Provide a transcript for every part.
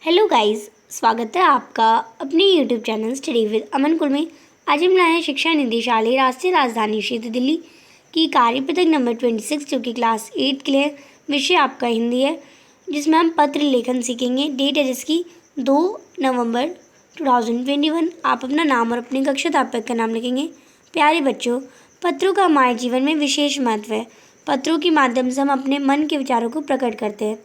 Hello guys, स्वागत है आपका अपने यूट्यूब चैनल स्टडी विद अमन कुल में। आज हम लाए हैं शिक्षा निदेशालय राष्ट्रीय राजधानी क्षेत्र दिल्ली की कार्यपत्रक नंबर 26 जो कि क्लास 8 के लिए है। विषय आपका हिंदी है, जिसमें हम पत्र लेखन सीखेंगे। डेट है जिसकी 2 नवंबर 2021। आप अपना नाम और अपनी कक्षा अध्यापक का नाम लिखेंगे। प्यारे बच्चों, पत्रों का हमारे जीवन में विशेष महत्व है। पत्रों के माध्यम से हम अपने मन के विचारों को प्रकट करते हैं।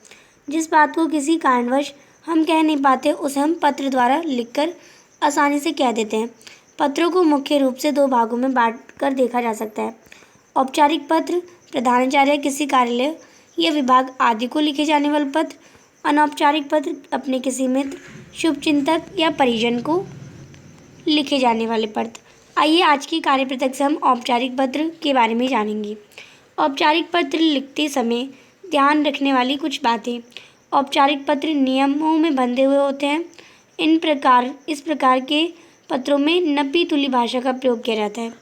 जिस बात को किसी कारणवश हम कह नहीं पाते उसे हम पत्र द्वारा लिखकर आसानी से कह देते हैं। पत्रों को मुख्य रूप से 2 भागों में बांटकर देखा जा सकता है। औपचारिक पत्र प्रधानाचार्य, किसी कार्यालय या विभाग आदि को लिखे जाने वाले पत्र। अनौपचारिक पत्र अपने किसी मित्र, शुभचिंतक या परिजन को लिखे जाने वाले पत्र। आइए आज की कार्यपत्रक से हम औपचारिक पत्र के बारे में जानेंगे। औपचारिक पत्र लिखते समय ध्यान रखने वाली कुछ बातें। औपचारिक पत्र नियमों में बंधे हुए होते हैं। इस प्रकार के पत्रों में नपी तुली भाषा का प्रयोग किया जाता है।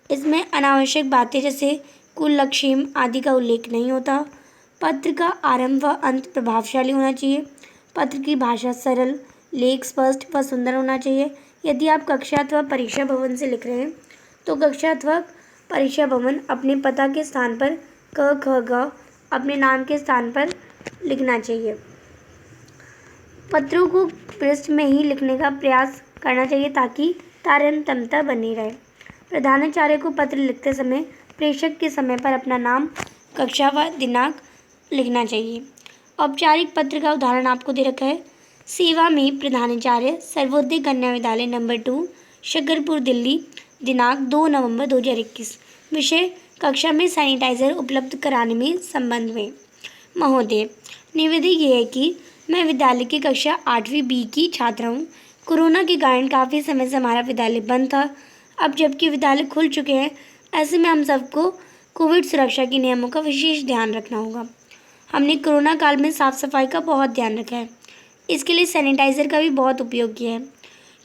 इसमें अनावश्यक बातें जैसे कुल, लक्ष्य आदि का उल्लेख नहीं होता। पत्र का आरंभ व अंत प्रभावशाली होना चाहिए। पत्र की भाषा सरल, लेख स्पष्ट व सुंदर होना चाहिए। यदि आप कक्षा अथवा परीक्षा भवन से लिख रहे हैं तो कक्षा अथवा परीक्षा भवन अपने पता के स्थान पर क, ख, ग अपने नाम के स्थान पर लिखना चाहिए। पत्रों को पृष्ठ में ही लिखने का प्रयास करना चाहिए ताकि तारतम्यता बनी रहे। प्रधानाचार्य को पत्र लिखते समय प्रेषक के समय पर अपना नाम, कक्षा व दिनांक लिखना चाहिए। औपचारिक पत्र का उदाहरण आपको दे रखा है। सेवा में प्रधानाचार्य, सर्वोदय कन्या विद्यालय नंबर 2, शकरपुर, दिल्ली, दिनांक 2 नवंबर 2021। विषय कक्षा में सैनिटाइजर उपलब्ध कराने में संबंध में। महोदय, निवेदन ये है कि मैं विद्यालय की कक्षा 8वीं बी की छात्रा हूँ। कोरोना के कारण काफ़ी समय से हमारा विद्यालय बंद था। अब जबकि विद्यालय खुल चुके हैं, ऐसे में हम सबको कोविड सुरक्षा के नियमों का विशेष ध्यान रखना होगा। हमने कोरोना काल में साफ़ सफाई का बहुत ध्यान रखा है। इसके लिए सैनिटाइज़र का भी बहुत उपयोग किया है।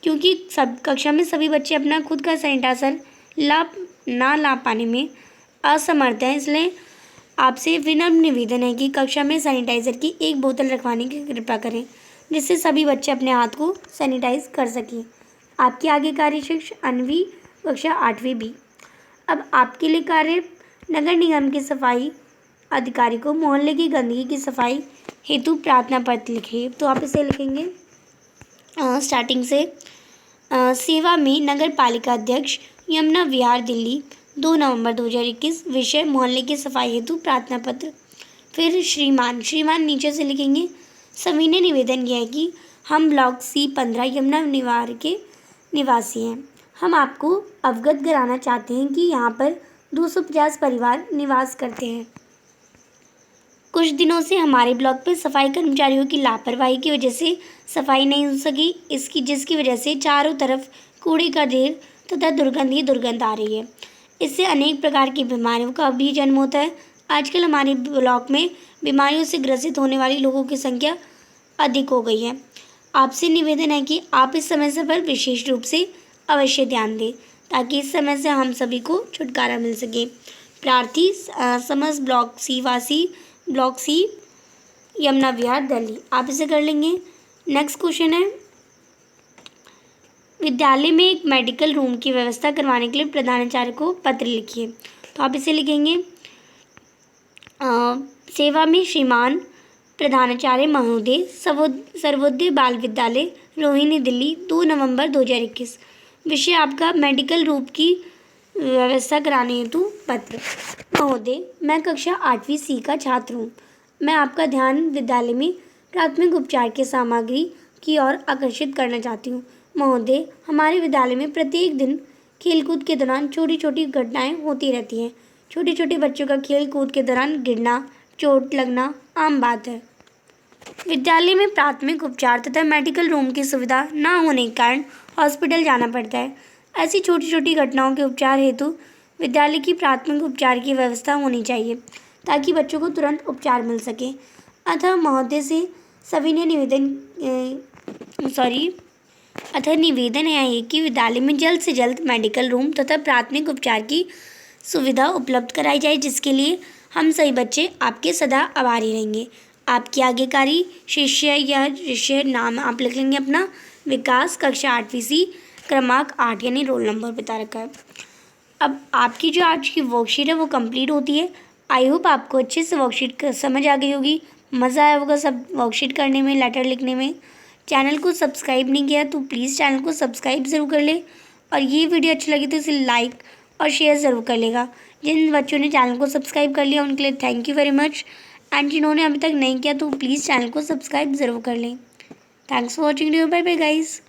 क्योंकि सब कक्षा में सभी बच्चे अपना खुद का सैनिटाइज़र ना ला पाने में असमर्थ हैं, इसलिए आपसे विनम्र निवेदन है कि कक्षा में सैनिटाइज़र की 1 बोतल रखवाने की कृपा करें, जिससे सभी बच्चे अपने हाथ को सैनिटाइज कर सकें। आपकी आज्ञाकारी शिक्षक, अन्वी, कक्षा 8वीं बी। अब आपके लिए कार्य, नगर निगम के सफाई अधिकारी को मोहल्ले की गंदगी की सफाई हेतु प्रार्थना पत्र लिखिए। तो आप इसे लिखेंगे स्टार्टिंग से। सेवा में नगर पालिका अध्यक्ष, यमुना विहार, दिल्ली, 2 नवंबर 2021। विषय मोहल्ले की सफाई हेतु प्रार्थना पत्र। फिर श्रीमान नीचे से लिखेंगे। सविनय निवेदन यह है कि हम ब्लॉक C15 यमुना विहार के निवासी हैं। हम आपको अवगत कराना चाहते हैं कि यहाँ पर 250 परिवार निवास करते हैं। कुछ दिनों से हमारे ब्लॉक पर सफाई कर्मचारियों की लापरवाही की वजह से सफाई नहीं हो सकी, जिसकी वजह से चारों तरफ कूड़े का ढेर तथा दुर्गंध ही दुर्गंध आ रही है। इससे अनेक प्रकार की बीमारियों का भी जन्म होता है। आजकल हमारे ब्लॉक में बीमारियों से ग्रसित होने वाली लोगों की संख्या अधिक हो गई है। आपसे निवेदन है कि आप इस समस्या पर विशेष रूप से अवश्य ध्यान दें ताकि इस समय से हम सभी को छुटकारा मिल सके। प्रार्थी, समस्त ब्लॉक सी वासी, ब्लॉक C, यमुना विहार, दिल्ली। आप इसे कर लेंगे। नेक्स्ट क्वेश्चन है, विद्यालय में एक मेडिकल रूम की व्यवस्था करवाने के लिए प्रधानाचार्य को पत्र लिखिए। तो आप इसे लिखेंगे सेवा में श्रीमान प्रधानाचार्य महोदय, सर्वोदय बाल विद्यालय, रोहिणी, दिल्ली, 2 नवंबर 2021। विषय आपका मेडिकल रूम की व्यवस्था कराने हेतु पत्र। महोदय, मैं कक्षा 8वीं C का छात्र हूँ। मैं आपका ध्यान विद्यालय में प्राथमिक उपचार की सामग्री की ओर आकर्षित करना चाहती हूँ। महोदय, हमारे विद्यालय में प्रत्येक दिन खेलकूद के दौरान छोटी छोटी घटनाएं होती रहती हैं। छोटे छोटे बच्चों का खेल कूद के दौरान गिरना, चोट लगना आम बात है। विद्यालय में प्राथमिक उपचार तथा मेडिकल रूम की सुविधा न होने के कारण हॉस्पिटल जाना पड़ता है। ऐसी छोटी छोटी घटनाओं के उपचार हेतु विद्यालय की प्राथमिक उपचार की व्यवस्था होनी चाहिए ताकि बच्चों को तुरंत उपचार मिल सके। अतः महोदय से सविनय निवेदन है कि विद्यालय में जल्द से जल्द मेडिकल रूम तथा प्राथमिक उपचार की सुविधा उपलब्ध कराई जाए, जिसके लिए हम सभी बच्चे आपके सदा आभारी रहेंगे। आपकी आज्ञाकारी शिष्य या शिष्य नाम आप लिख लेंगे अपना विकास, कक्षा 8वीं सी, क्रमांक 8 यानी रोल नंबर बता रखा है। अब आपकी जो आज की वर्कशीट है वो कंप्लीट होती है। आई होप आपको अच्छे से वर्कशीट समझ आ गई होगी, मज़ा आया होगा सब वर्कशीट करने में, लेटर लिखने में। चैनल को सब्सक्राइब नहीं किया तो प्लीज़ चैनल को सब्सक्राइब ज़रूर कर ले, और ये वीडियो अच्छी लगी तो इसे लाइक और शेयर ज़रूर कर लेगा। जिन बच्चों ने चैनल को सब्सक्राइब कर लिया उनके लिए thank you very much, and जिन्होंने अभी तक नहीं किया तो प्लीज़ चैनल को सब्सक्राइब ज़रूर कर लें। Thanks for watching video, bye bye guys.